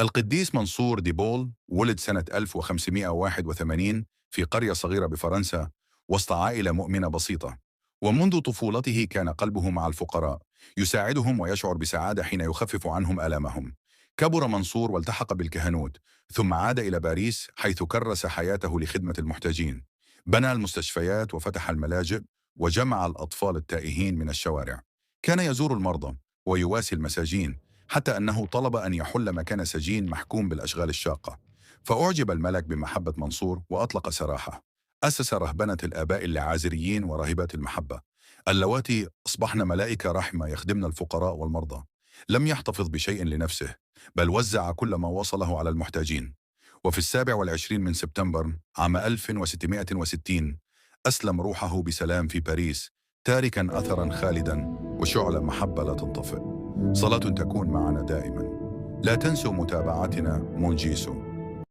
القديس منصور دي بول ولد سنة 1581 في قرية صغيرة بفرنسا وسط عائلة مؤمنة بسيطة. ومنذ طفولته كان قلبه مع الفقراء، يساعدهم ويشعر بسعادة حين يخفف عنهم آلامهم. كبر منصور والتحق بالكهنوت، ثم عاد إلى باريس حيث كرس حياته لخدمة المحتاجين. بنى المستشفيات وفتح الملاجئ وجمع الأطفال التائهين من الشوارع. كان يزور المرضى ويواسي المساجين، حتى أنه طلب أن يحل مكان سجين محكوم بالأشغال الشاقة. فأعجب الملك بمحبة منصور وأطلق سراحه. أسس رهبنة الآباء العازريين وراهبات المحبة، اللواتي أصبحن ملائكة رحمة يخدمن الفقراء والمرضى. لم يحتفظ بشيء لنفسه، بل وزع كل ما وصله على المحتاجين. وفي 27 من سبتمبر عام 1660 أسلم روحه بسلام في باريس، تاركا أثرا خالدا وشعلة محبة لا تنطفئ. صلاة تكون معنا دائما. لا تنسوا متابعتنا. مونجيسو.